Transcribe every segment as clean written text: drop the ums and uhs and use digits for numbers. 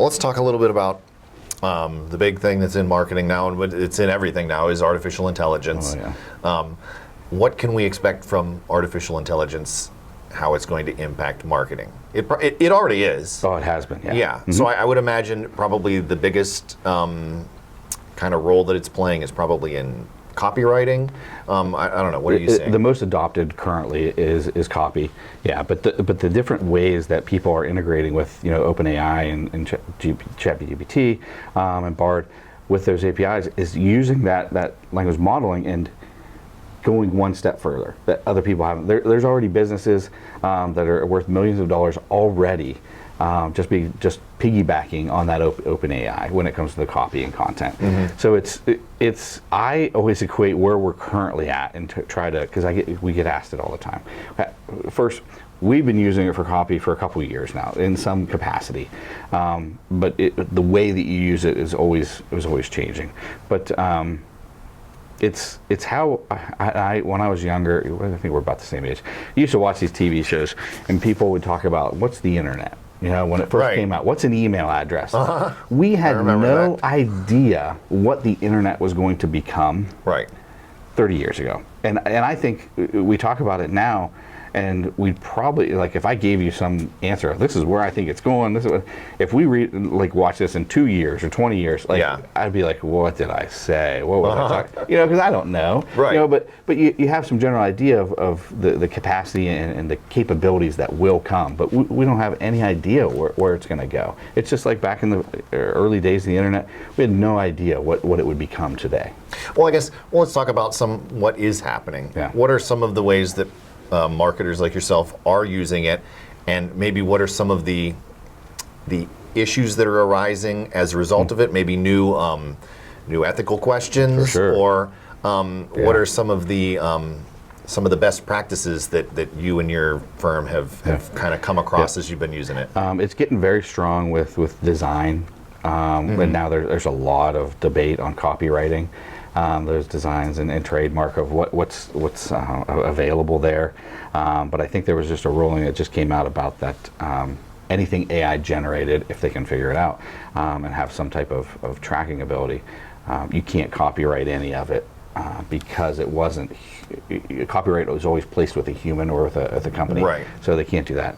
let's talk a little bit about the big thing that's in marketing now, and it's in everything now, is artificial intelligence. Oh, yeah. What can we expect from artificial intelligence, how it's going to impact marketing? It already is. Oh, it has been, yeah. Yeah, so I would imagine probably the biggest kind of role that it's playing is probably in copywriting. I don't know, what are you saying? The most adopted currently is copy, yeah, but the different ways that people are integrating with, OpenAI and ChatGPT and Bard with those APIs is using that language modeling and going one step further that other people haven't. There's already businesses that are worth millions of dollars already just piggybacking on that OpenAI when it comes to the copy and content. So it's I always equate where we're currently at and try to, because we get asked it all the time. First, we've been using it for copy for a couple of years now in some capacity, but the way that you use it is always changing. But it's how I when I was younger, I think we're about the same age, I used to watch these TV shows and people would talk about what's the internet. When it first came out, what's an email address? We had no idea what the internet was going to become 30 years ago. And I think we talk about it now, and we'd probably, like, if I gave you some answer, this is where I think it's going, if we watch this in 2 years or 20 years, I'd be like, what did I say? What was I talking? Because I don't know. But you have some general idea of the capacity and the capabilities that will come, but we don't have any idea where it's going to go. It's just like back in the early days of the internet, we had no idea what it would become today. Well, I guess, let's talk about what is happening. What are some of the ways that marketers like yourself are using it, and maybe what are some of the issues that are arising as a result of it? Maybe new ethical questions, or what are some of the best practices that you and your firm have kind of come across as you've been using it? It's getting very strong with design, and now there's a lot of debate on copywriting. Those designs and trademark of what's available there, but I think there was just a ruling that just came out about that anything AI generated, if they can figure it out and have some type of tracking ability, you can't copyright any of it because it wasn't. Copyright was always placed with a human or with a company, so they can't do that.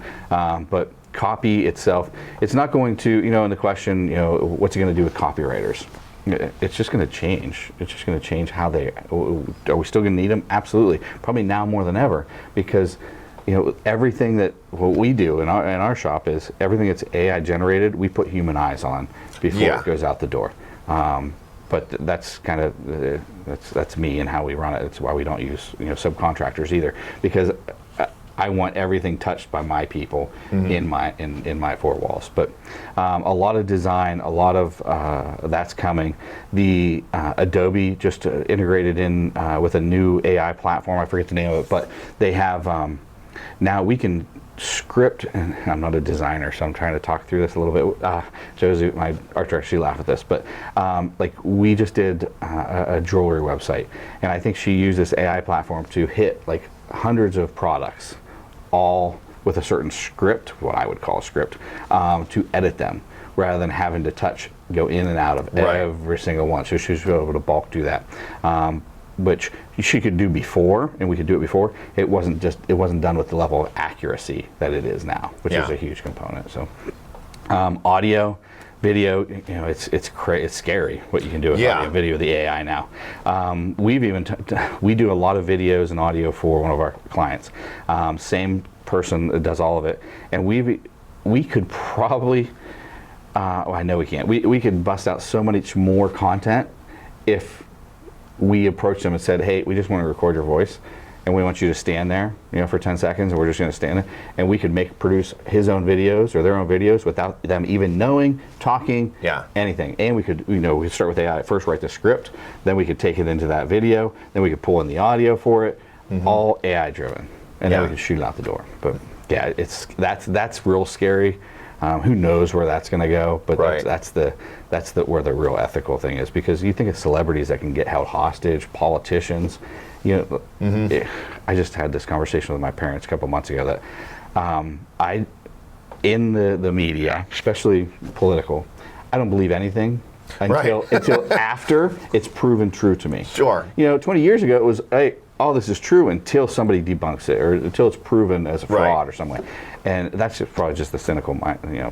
But copy itself, it's not going to, in the question, what's it going to do with copywriters? It's just going to change. It's just going to change how they. Are we still going to need them? Absolutely. Probably now more than ever, because everything that what we do in our shop is everything that's AI generated. We put human eyes on before it goes out the door. But that's kind of that's me and how we run it. It's why we don't use subcontractors either, because I want everything touched by my people in my four walls. But a lot of design, a lot of that's coming. The Adobe just integrated in with a new AI platform. I forget the name of it, but they have now we can script. And I'm not a designer, so I'm trying to talk through this a little bit. Josie, my art director, she laughed at this, but like we just did a jewelry website, and I think she used this AI platform to hit like hundreds of products, all with a certain script, what I would call a script, to edit them, rather than having to go in and out of every single one. So she was able to bulk do that, which she could do before, and we could do it before. It wasn't done with the level of accuracy that it is now, which is a huge component. So, audio, video, it's scary what you can do with audio, video, the AI now. We do a lot of videos and audio for one of our clients. Same person that does all of it, and we could probably, I know we can't. We could bust out so much more content if we approached them and said, hey, we just want to record your voice, and we want you to stand there, for 10 seconds, and we're just going to stand there, and we could produce his own videos or their own videos without them even knowing, talking, anything. And we could, we could start with AI. First, write the script, then we could take it into that video, then we could pull in the audio for it, all AI driven, and then we could shoot it out the door. But yeah, that's real scary. Who knows where that's going to go? But that's where the real ethical thing is, because you think of celebrities that can get held hostage, politicians. I just had this conversation with my parents a couple months ago that in the media, especially political, I don't believe anything until after it's proven true to me. Sure. 20 years ago it was, hey, all this is true until somebody debunks it or until it's proven as a fraud or some way. And that's probably just the cynical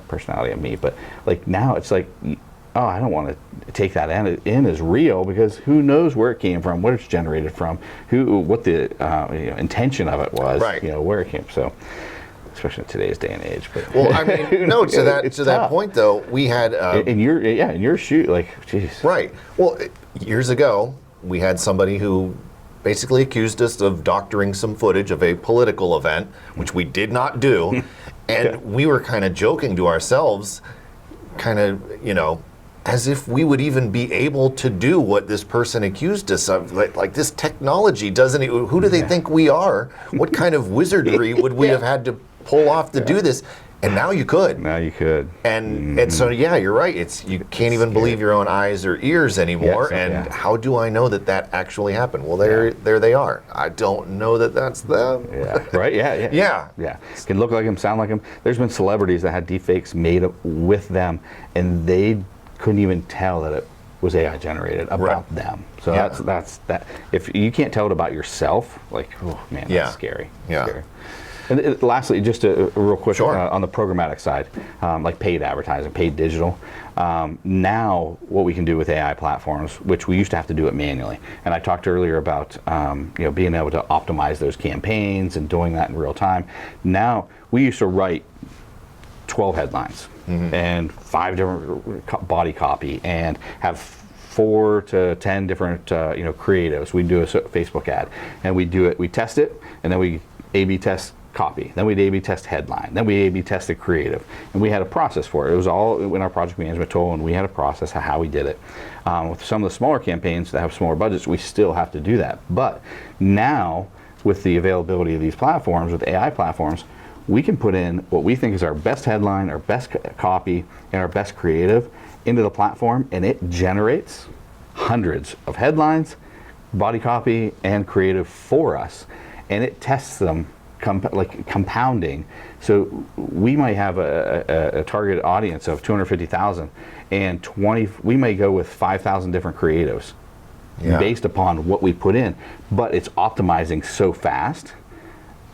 personality of me. But like now it's like, oh, I don't want to take that in as real because who knows where it came from, what it's generated from, what the intention of it was, where it came. So, especially in today's day and age. But well, I mean, no, to that point though, we had in your shoot, like, geez. Right. Well, years ago, we had somebody who basically accused us of doctoring some footage of a political event, which we did not do, and we were kind of joking to ourselves, kind of, as if we would even be able to do what this person accused us of. Like this technology doesn't, who do they think we are? What kind of wizardry would we have had to pull off to do this? And now you could. Now you could. And so, yeah, you're right. You can't even believe your own eyes or ears anymore. How do I know that actually happened? Well, there they are. I don't know that that's them. Yeah. Right? Yeah. It can look like them, sound like them. There's been celebrities that had deepfakes made with them, and they couldn't even tell that it was AI generated about them. So that's that. If you can't tell it about yourself, like, oh man, that's scary. Yeah. Scary. And lastly, just a real quick on the programmatic side, like paid advertising, paid digital. Now, what we can do with AI platforms, which we used to have to do it manually, and I talked earlier about being able to optimize those campaigns and doing that in real time. Now, we used to write 12 headlines and 5 different body copy and have 4 to 10 different creatives. We do a Facebook ad, and we test it, and then we A/B test copy, then we'd A/B test headline, then we A/B tested creative, and we had a process for it. It was all in our project management tool, and we had a process how we did it. With some of the smaller campaigns that have smaller budgets, we still have to do that. But now, with the availability of these platforms, with AI platforms, we can put in what we think is our best headline, our best copy, and our best creative into the platform, and it generates hundreds of headlines, body copy, and creative for us, and it tests them compounding. So we might have a target audience of 250,000, and we may go with 5,000 different creatives based upon what we put in, but it's optimizing so fast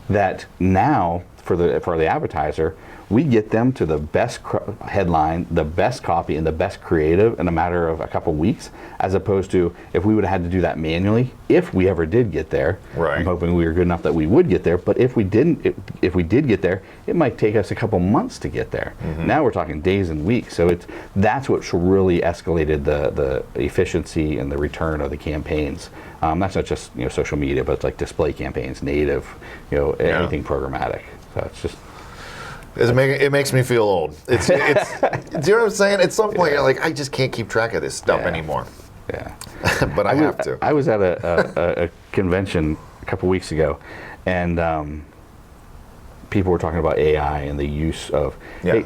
that now for the advertiser, we get them to the best headline, the best copy, and the best creative in a matter of a couple weeks, as opposed to if we would have had to do that manually, if we ever did get there. Right. I'm hoping we were good enough that we would get there, but if we didn't, if we did get there, it might take us a couple months to get there. Now we're talking days and weeks, so that's what really escalated the efficiency and the return of the campaigns. That's not just social media, but it's like display campaigns, native, anything programmatic. So it's just. It makes me feel old. It's do you know what I'm saying? At some point, you're like, I just can't keep track of this stuff anymore. Yeah. But I have to. I was at a convention a couple weeks ago, and people were talking about AI and the use of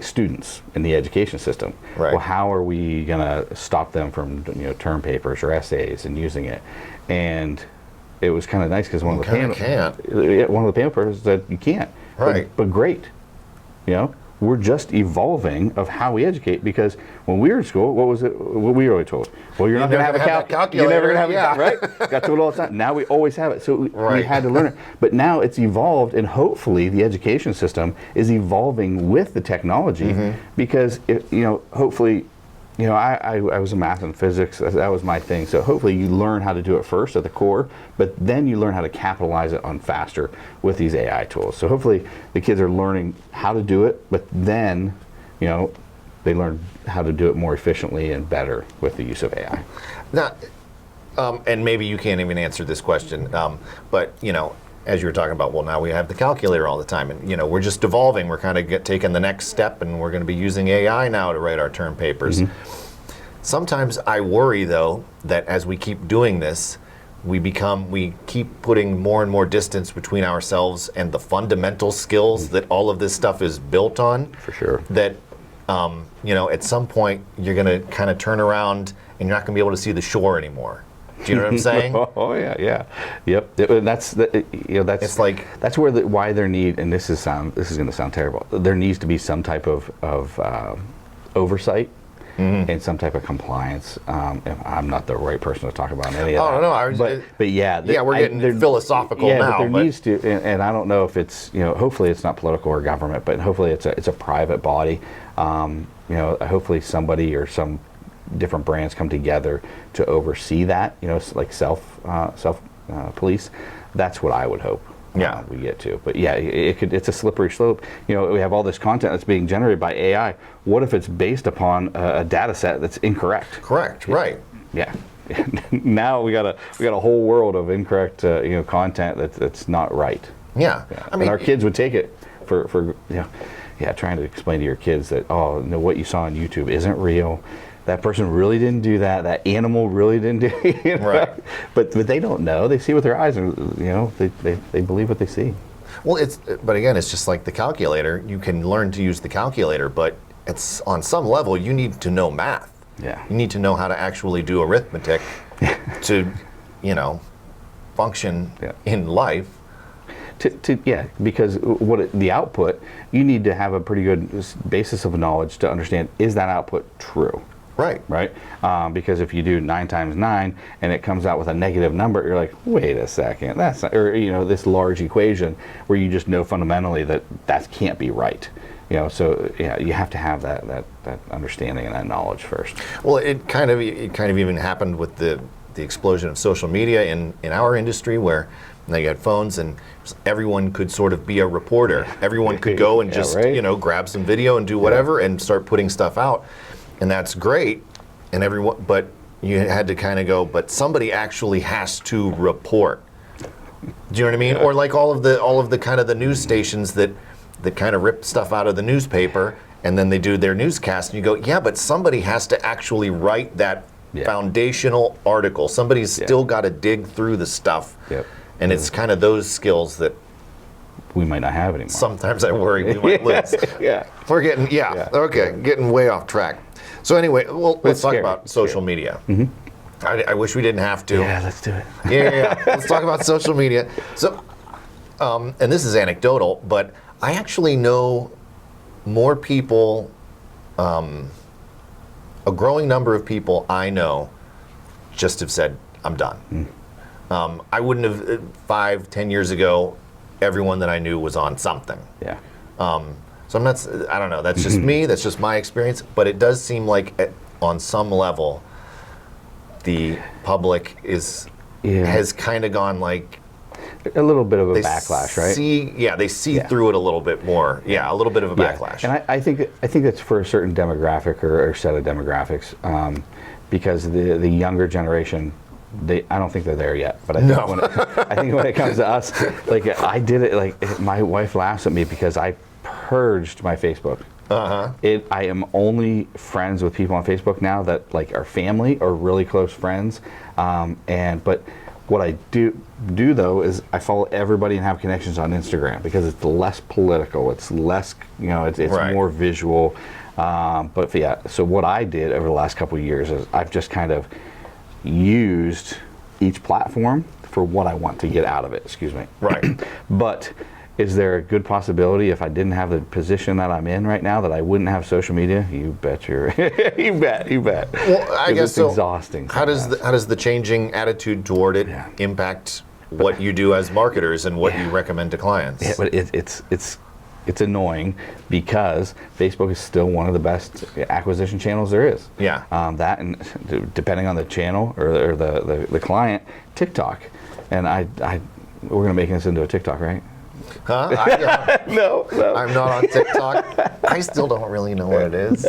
students in the education system. Right. Well, how are we going to stop them from term papers or essays and using it? And it was kind of nice because one of the panel persons said you can't. Right. But great. We're just evolving of how we educate, because when we were in school, what we were always told? Well, you're not going to have a calculator. You're never going to have right? Got told all the time. Now we always have it. So we had to learn it. But now it's evolved, and hopefully the education system is evolving with the technology, because hopefully, I was in math and physics. That was my thing. So hopefully you learn how to do it first at the core, but then you learn how to capitalize it on faster with these AI tools. So hopefully the kids are learning how to do it, but then, they learn how to do it more efficiently and better with the use of AI. Now, and maybe you can't even answer this question, but as you were talking about, well, now we have the calculator all the time, and we're just evolving. We're kind of taking the next step, and we're going to be using AI now to write our term papers. Sometimes I worry, though, that as we keep doing this, we keep putting more and more distance between ourselves and the fundamental skills that all of this stuff is built on. For sure. That at some point you're going to kind of turn around and you're not going to be able to see the shore anymore. Do you know what I'm saying? Oh yeah. Yep. That's that's It's like, that's where why there need, and this is going to sound terrible. There needs to be some type of oversight. And some type of compliance. I'm not the right person to talk about any of that. Oh no, but yeah, we're getting philosophical now. But there needs to, and I don't know if it's, hopefully it's not political or government, but hopefully it's a private body. Hopefully somebody or some different brands come together to oversee that. Like self police. That's what I would hope. Yeah, we get to. But yeah, it's a slippery slope. We have all this content that's being generated by AI. What if it's based upon a data set that's incorrect? Correct. Right. Yeah. Now we got a whole world of incorrect content that's not right. Yeah. I mean, and our kids would take it for trying to explain to your kids that, oh no, what you saw on YouTube isn't real. That person really didn't do that. That animal really didn't do it. Right. But they don't know. They see with their eyes, and they believe what they see. Well, but again, it's just like the calculator. You can learn to use the calculator, but it's on some level you need to know math. Yeah. You need to know how to actually do arithmetic to, function in life. Because the output, you need to have a pretty good basis of knowledge to understand, is that output true? Right. Because if you do 9 times 9 and it comes out with a negative number, you're like, wait a second, that's not, or this large equation where you just know fundamentally that can't be right. So you have to have that understanding and that knowledge first. Well, it kind of even happened with the explosion of social media in our industry, where now you had phones and everyone could sort of be a reporter. Everyone could go and just grab some video and do whatever and start putting stuff out. And that's great, but you had to kind of go, but somebody actually has to report. Do you know what I mean? Or like all of the kind of the news stations that kind of rip stuff out of the newspaper and then they do their newscast, and you go, yeah, but somebody has to actually write that foundational article. Somebody's still got to dig through the stuff. Yep. And it's kind of those skills that we might not have anymore. Sometimes I worry we might lose. We're getting way off track. So anyway, let's talk about social media. Mm-hmm. I wish we didn't have to. Yeah, let's do it. Yeah. Let's talk about social media. So, and this is anecdotal, but I actually know more people, a growing number of people I know just have said, I'm done. I wouldn't have, 5-10 years ago, everyone that I knew was on something. Yeah. So I don't know, that's just me, that's just my experience, but it does seem like on some level, the public has kind of gone like... A little bit of a backlash, right? They see through it a little bit more. Yeah, a little bit of a backlash. And I think that's for a certain demographic or set of demographics, because the younger generation, I don't think they're there yet, but I think when it comes to us, like I did it, like my wife laughs at me because I purged my Facebook. I am only friends with people on Facebook now that like are family or really close friends, but what I do though is I follow everybody and have connections on Instagram because it's less political, it's less, it's more visual. So what I did over the last couple of years is I've just kind of used each platform for what I want to get out of it. Excuse me. Right. But is there a good possibility if I didn't have the position that I'm in right now that I wouldn't have social media? You bet you bet. Well, I guess it's exhausting. How does the changing attitude toward it impact what you do as marketers and what you recommend to clients? Yeah, but it's annoying because Facebook is still one of the best acquisition channels there is. Yeah. That, and depending on the channel or the client, TikTok. And we're going to make this into a TikTok, right? Huh? No. I'm not on TikTok. I still don't really know what it is.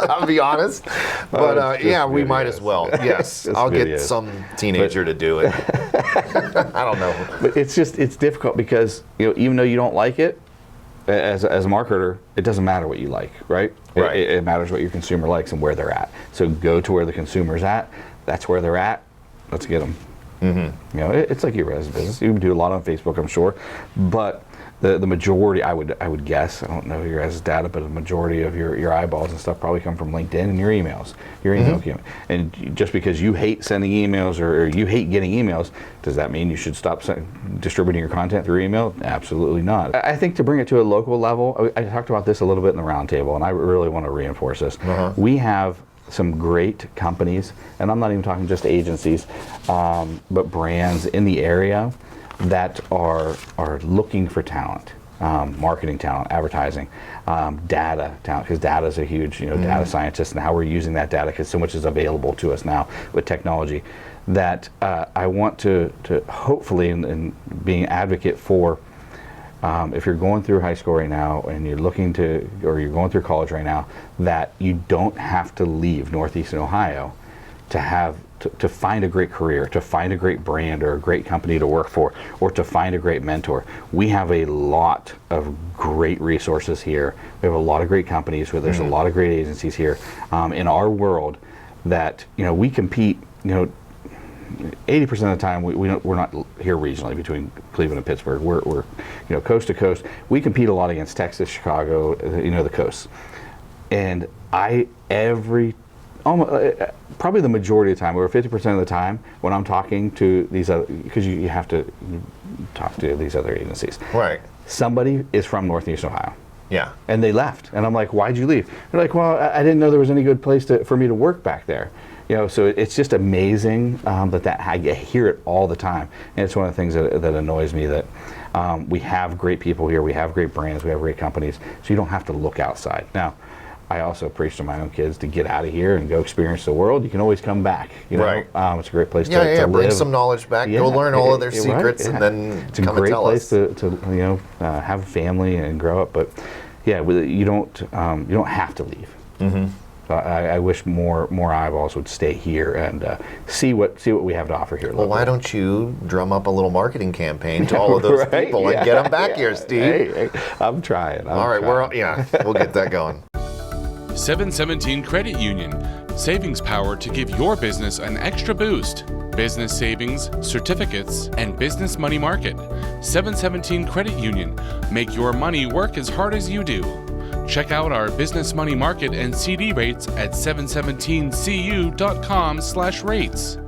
I'll be honest. But we might as well. Yes. I'll get some teenager to do it. I don't know. But it's difficult because, even though you don't like it, as a marketer, it doesn't matter what you like, right? Right. It matters what your consumer likes and where they're at. So go to where the consumer's at. That's where they're at. Let's get them. Mm-hmm. It's like your res business. You do a lot on Facebook, I'm sure, but the majority, I would guess, I don't know your guys' data, but the majority of your eyeballs and stuff probably come from LinkedIn and your emails, your email queue. And just because you hate sending emails or you hate getting emails, does that mean you should stop distributing your content through email? Absolutely not. I think to bring it to a local level, I talked about this a little bit in the roundtable, and I really want to reinforce this. We have some great companies, and I'm not even talking just agencies, but brands in the area that are looking for talent, marketing talent, advertising, data talent, because data is a huge, data scientist, and how we're using that data, because so much is available to us now with technology, that I want to hopefully, and being an advocate for, if you're going through high school right now and you're looking to, or you're going through college right now, that you don't have to leave Northeastern Ohio to find a great career, to find a great brand or a great company to work for, or to find a great mentor. We have a lot of great resources here. We have a lot of great companies, where there's a lot of great agencies here in our world that, we compete, 80% of the time we're not here regionally between Cleveland and Pittsburgh. We're coast to coast. We compete a lot against Texas, Chicago, the coasts. And probably the majority of the time, over 50% of the time, when I'm talking to these other, because you have to talk to these other agencies. Right. Somebody is from Northeastern Ohio. Yeah. And they left. And I'm like, why'd you leave? They're like, well, I didn't know there was any good place for me to work back there. So it's just amazing that I hear it all the time. And it's one of the things that annoys me, that we have great people here, we have great brands, we have great companies, so you don't have to look outside. Now, I also preach to my own kids to get out of here and go experience the world. You can always come back. Right. It's a great place to live. Bring some knowledge back. Go learn all of their secrets, and then it's a great place to have a family and grow up. But you don't have to leave. So I wish more eyeballs would stay here and see what we have to offer here. Well, why don't you drum up a little marketing campaign to all of those people and get them back here, Steve? Hey, I'm trying. All right, we'll get that going. 717 Credit Union. Savings power to give your business an extra boost. Business savings, certificates, and business money market. 717 Credit Union. Make your money work as hard as you do. Check out our business money market and CD rates at 717cu.com/rates.